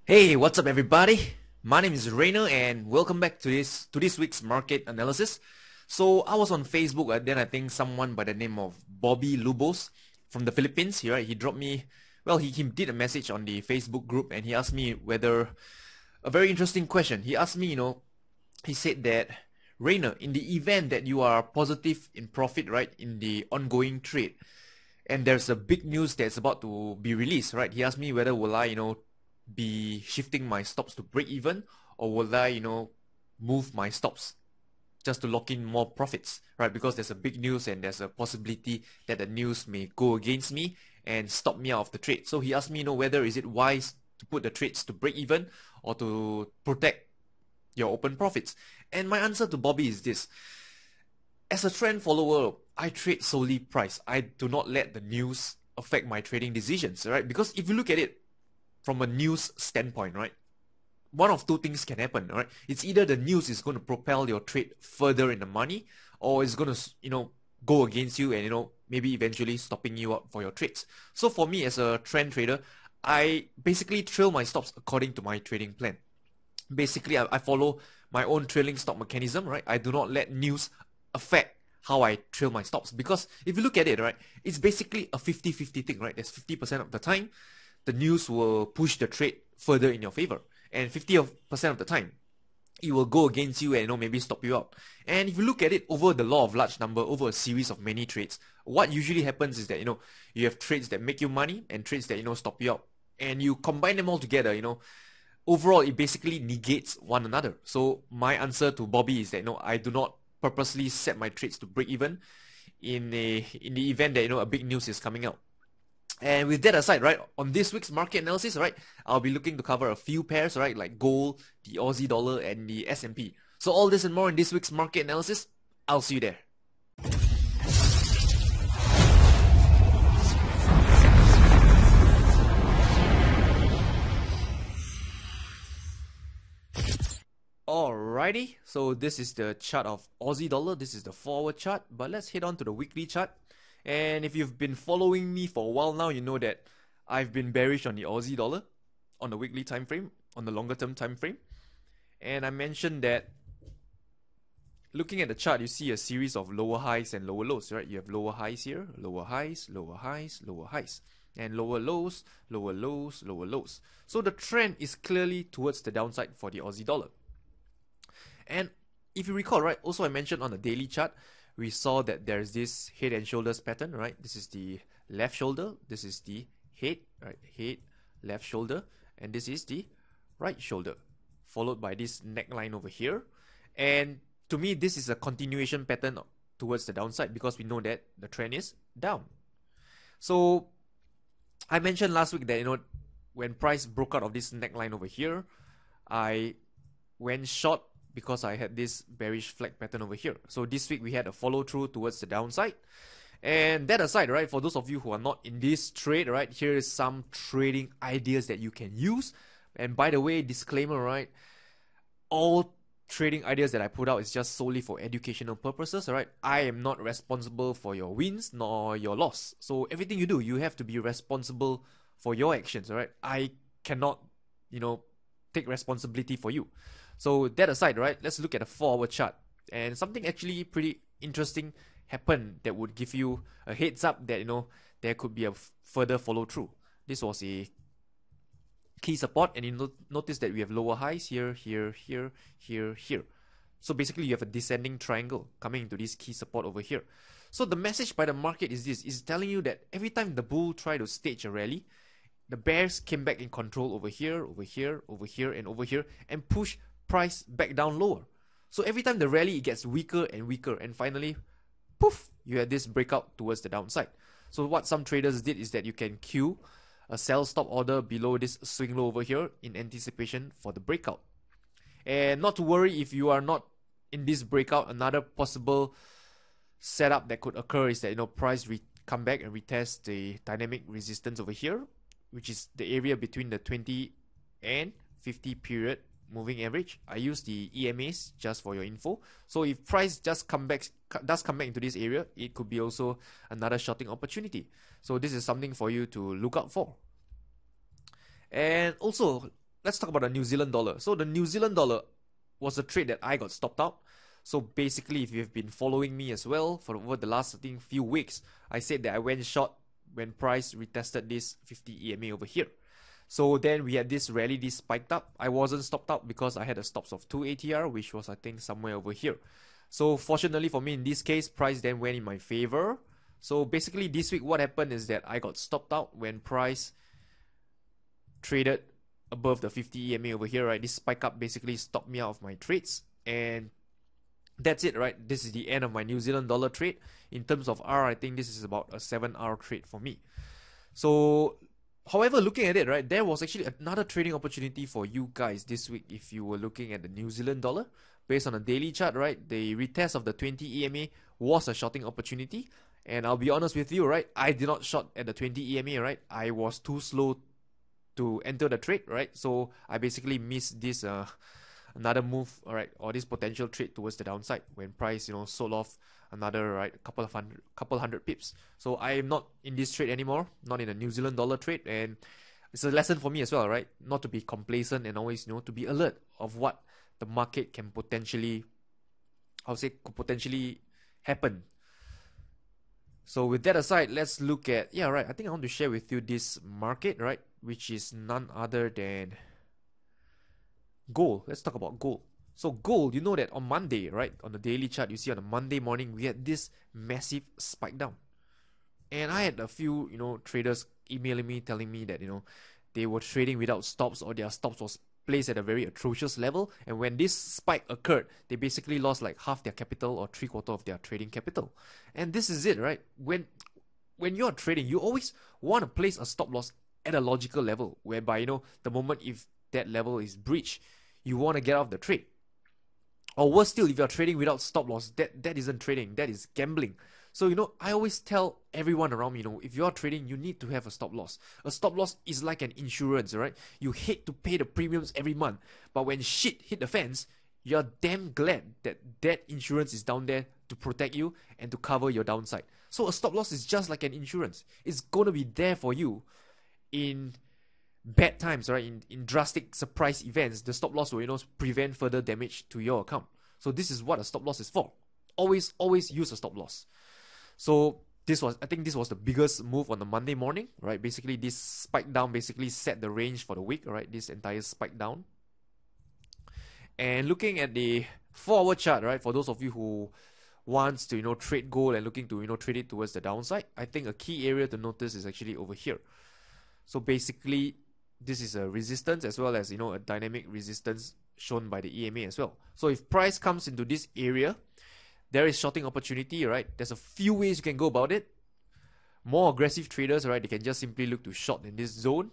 Hey, what's up everybody? My name is Rainer and welcome back to this week's market analysis. So I was on Facebook then I think someone by the name of Bobby Lubos from the Philippines, he dropped me, he did a message on the Facebook group and he asked me whether a very interesting question. He asked me, he said that Rainer, in the event that you are positive in profit, right, in the ongoing trade, and there's a big news that's about to be released, right? He asked me whether will I, be shifting my stops to break even, or will I, move my stops just to lock in more profits, right? Because there's a big news and there's a possibility that the news may go against me and stop me out of the trade. So he asked me, whether is it wise to put the trades to break even or to protect your open profits. And my answer to Bobby is this. As a trend follower, I trade solely price. I do not let the news affect my trading decisions, right? Because if you look at it from a news standpoint, right, one of two things can happen, right? It's either the news is going to propel your trade further in the money, or it's going to, go against you and, maybe eventually stopping you out for your trades. So for me as a trend trader, I basically trail my stops according to my trading plan. Basically, I follow my own trailing stop mechanism, right? I do not let news affect how I trail my stops, because if you look at it, right, it's basically a 50-50 thing, right? There's 50% of the time the news will push the trade further in your favor, and 50% of the time it will go against you and maybe stop you out. And if you look at it over the law of large number, over a series of many trades, what usually happens is that you have trades that make you money and trades that stop you out, and you combine them all together, overall it basically negates one another. So my answer to Bobby is that I do not purposely set my trades to break even in the event that a big news is coming out. And with that aside, right, on this week's market analysis, right, I'll be looking to cover a few pairs, right, like gold, the Aussie dollar, and the S&P. So all this and more in this week's market analysis. I'll see you there. Alrighty, so this is the chart of Aussie dollar. This is the forward chart, but let's head on to the weekly chart. And if you've been following me for a while now, you know that I've been bearish on the Aussie dollar on the weekly time frame, on the longer term time frame. And I mentioned that looking at the chart, you see a series of lower highs and lower lows, right? You have lower highs here, lower highs, lower highs, lower highs, and lower lows, lower lows, lower lows. So the trend is clearly towards the downside for the Aussie dollar. And if you recall, right, also I mentioned on the daily chart, we saw that there's this head and shoulders pattern, right? This is the left shoulder, this is the head, right? Head, left shoulder, and this is the right shoulder, followed by this neckline over here. And to me, this is a continuation pattern towards the downside because we know that the trend is down. So I mentioned last week that, when price broke out of this neckline over here, I went short because I had this bearish flag pattern over here. So this week we had a follow through towards the downside. And that aside, right, for those of you who are not in this trade, right, here is some trading ideas that you can use. And by the way, disclaimer, right, all trading ideas that I put out is just solely for educational purposes, right? I am not responsible for your wins nor your loss. So everything you do, you have to be responsible for your actions, right? I cannot, take responsibility for you. So that aside, right, let's look at a 4-hour chart. And something actually pretty interesting happened that would give you a heads up that, there could be a further follow through. This was a key support, and you notice that we have lower highs here, here, here, here, here. So basically you have a descending triangle coming into this key support over here. So the message by the market is this, is telling you that every time the bull tried to stage a rally, the bears came back in control over here, over here, over here, and over here, and push price back down lower. So every time the rally, it gets weaker and weaker, and finally, poof, you had this breakout towards the downside. So what some traders did is that you can queue a sell stop order below this swing low over here in anticipation for the breakout. And not to worry if you are not in this breakout, another possible setup that could occur is that price come back and retest the dynamic resistance over here, which is the area between the 20 and 50 period moving average. I use the EMAs just for your info. So if price does come back into this area, it could be also another shorting opportunity. So this is something for you to look out for. And also, let's talk about the New Zealand dollar. So the New Zealand dollar was a trade that I got stopped out. So basically, if you've been following me as well for over the last, I think, few weeks, I said that I went short when price retested this 50 EMA over here. So then we had this rally, this spiked up. I wasn't stopped out because I had a stops of 2 ATR, which was, I think, somewhere over here. So fortunately for me, in this case, price then went in my favor. So basically this week, what happened is that I got stopped out when price traded above the 50 EMA over here, right? This spike up basically stopped me out of my trades, and that's it, right? This is the end of my New Zealand dollar trade. In terms of R, I think this is about a 7R trade for me. So however, looking at it, right, there was actually another trading opportunity for you guys this week if you were looking at the New Zealand dollar. Based on a daily chart, right, the retest of the 20 EMA was a shorting opportunity. And I'll be honest with you, right, I did not short at the 20 EMA, right? I was too slow to enter the trade, right? So I basically missed this another move, all right, or this potential trade towards the downside when price, sold off another, right, couple hundred pips. So I am not in this trade anymore, not in a New Zealand dollar trade, and it's a lesson for me as well, right? Not to be complacent and always, to be alert of what the market can potentially, could potentially happen. So with that aside, let's look at, I think I want to share with you this market, right, which is none other than gold. Let's talk about gold. So gold, you know that on Monday, right, on the daily chart, you see on a Monday morning, we had this massive spike down. And I had a few, traders emailing me, telling me that, they were trading without stops, or their stops was placed at a very atrocious level. And when this spike occurred, they basically lost like half their capital or 3/4 of their trading capital. And this is it, right? When you're trading, you always want to place a stop loss at a logical level, whereby, the moment if that level is breached, you want to get out of the trade. Or worse still, if you're trading without stop loss, that isn't trading, that is gambling. So, I always tell everyone around me, if you're trading, you need to have a stop loss. A stop loss is like an insurance, right? You hate to pay the premiums every month, but when shit hit the fans, you're damn glad that insurance is down there to protect you and to cover your downside. So a stop loss is just like an insurance. It's going to be there for you in bad times, right? In drastic surprise events. The stop loss will, prevent further damage to your account. So this is what a stop loss is for. Always use a stop loss. So I think this was the biggest move on the Monday morning, right? Basically, this spike down basically set the range for the week, right? This entire spike down. And looking at the 4-hour chart, right? For those of you who wants to, trade gold and looking to, trade it towards the downside, I think a key area to notice is actually over here. So basically, this is a resistance as well as, a dynamic resistance shown by the EMA as well. So if price comes into this area, there is shorting opportunity, right? There's a few ways you can go about it. More aggressive traders, right, they can just simply look to short in this zone.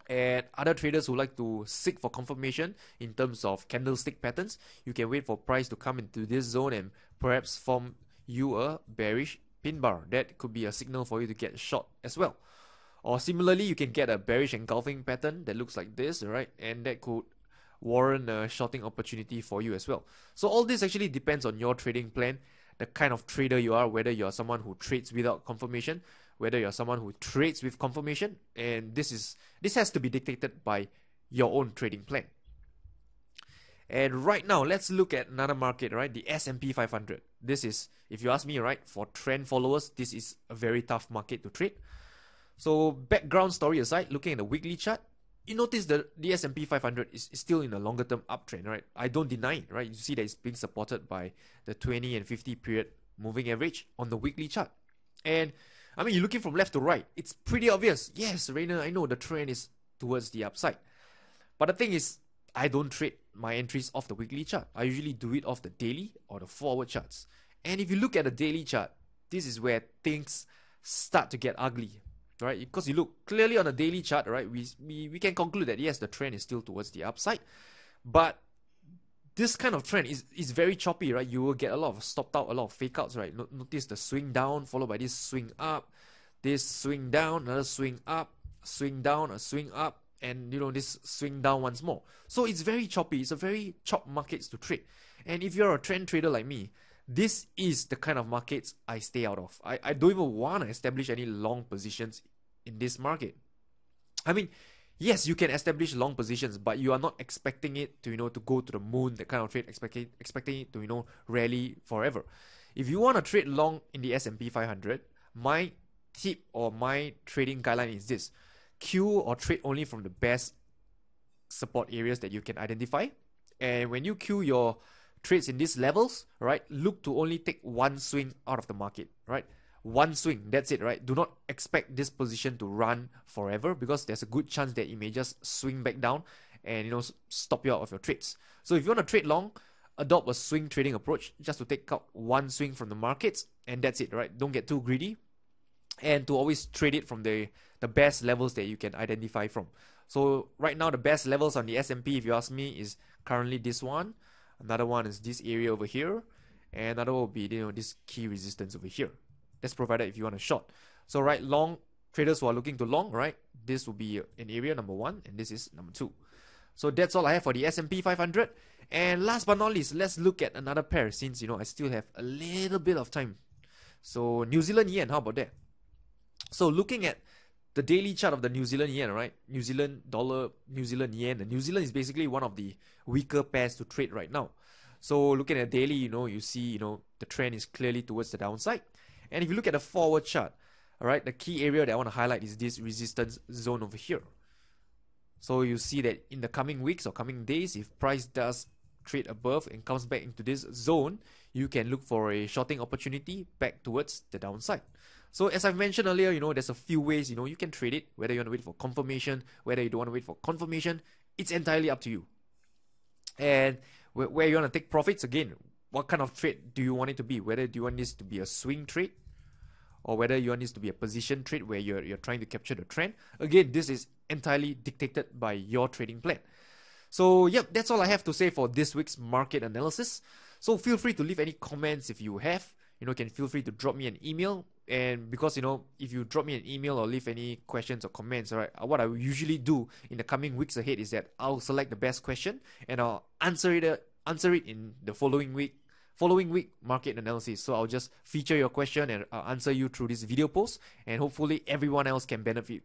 And other traders who like to seek for confirmation in terms of candlestick patterns, you can wait for price to come into this zone and perhaps form you a bearish pin bar. That could be a signal for you to get short as well. Or similarly, you can get a bearish engulfing pattern that looks like this, right? And that could warrant a shorting opportunity for you as well. So all this actually depends on your trading plan, the kind of trader you are, whether you're someone who trades without confirmation, whether you're someone who trades with confirmation, and this has to be dictated by your own trading plan. And right now, let's look at another market, right? The S&P 500. This is, if you ask me, right, for trend followers, this is a very tough market to trade. So background story aside, looking at the weekly chart, you notice that the S&P 500 is still in a longer term uptrend, right? I don't deny it, right? You see that it's being supported by the 20 and 50 period moving average on the weekly chart. And I mean, you're looking from left to right, it's pretty obvious. Yes, Rainer, I know the trend is towards the upside. But the thing is, I don't trade my entries off the weekly chart. I usually do it off the daily or the 4-hour charts. And if you look at the daily chart, this is where things start to get ugly. Right, because you look clearly on the daily chart, right, we can conclude that yes, the trend is still towards the upside, but this kind of trend is very choppy, right? You will get a lot of stopped out, a lot of fake outs, right? Notice the swing down followed by this swing up, this swing down, another swing up, swing down, a swing up, and this swing down once more. So it's very choppy. It's a very chopped markets to trade. And if you're a trend trader like me, this is the kind of markets I stay out of. I don't even want to establish any long positions in this market. I mean, yes, you can establish long positions, but you are not expecting it to, to go to the moon, that kind of trade, expecting it to, rally forever. If you want to trade long in the S&P 500, my tip or my trading guideline is this: queue or trade only from the best support areas that you can identify. And when you queue your trades in these levels, right, look to only take one swing out of the market, right? One swing, that's it, right? Do not expect this position to run forever, because there's a good chance that it may just swing back down and stop you out of your trades. So if you want to trade long, adopt a swing trading approach, just to take out one swing from the markets, and that's it, right? Don't get too greedy, and to always trade it from the best levels that you can identify from. So right now, the best levels on the S&P, if you ask me, is currently this one. Another one is this area over here, and another will be this key resistance over here. That's provided if you want a short. So right, long traders who are looking to long, right, this will be an area number 1, and this is number 2. So that's all I have for the S&P 500. And last but not least, let's look at another pair, since I still have a little bit of time. So New Zealand yen, how about that? So looking at the daily chart of the New Zealand yen, right? New Zealand dollar, New Zealand yen. And New Zealand is basically one of the weaker pairs to trade right now. So looking at daily, you see, the trend is clearly towards the downside. And if you look at the forward chart, all right, the key area that I want to highlight is this resistance zone over here. So you see that in the coming weeks or coming days, if price does trade above and comes back into this zone, you can look for a shorting opportunity back towards the downside. So as I've mentioned earlier, there's a few ways, you can trade it, whether you want to wait for confirmation, whether you don't want to wait for confirmation, it's entirely up to you. And where you want to take profits, again, what kind of trade do you want it to be? Whether do you want this to be a swing trade, or whether you want this to be a position trade where you're trying to capture the trend. Again, this is entirely dictated by your trading plan. So yep, that's all I have to say for this week's market analysis. So feel free to leave any comments if you have. Can feel free to drop me an email. And because, if you drop me an email or leave any questions or comments, all right, what I will usually do in the coming weeks ahead is that I'll select the best question and I'll answer it in the following week market analysis. So I'll just feature your question and I'll answer you through this video post, and hopefully everyone else can benefit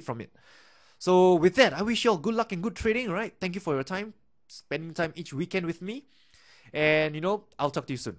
from it. So with that, I wish you all good luck and good trading, right? Thank you for your time, spending time each weekend with me. And I'll talk to you soon.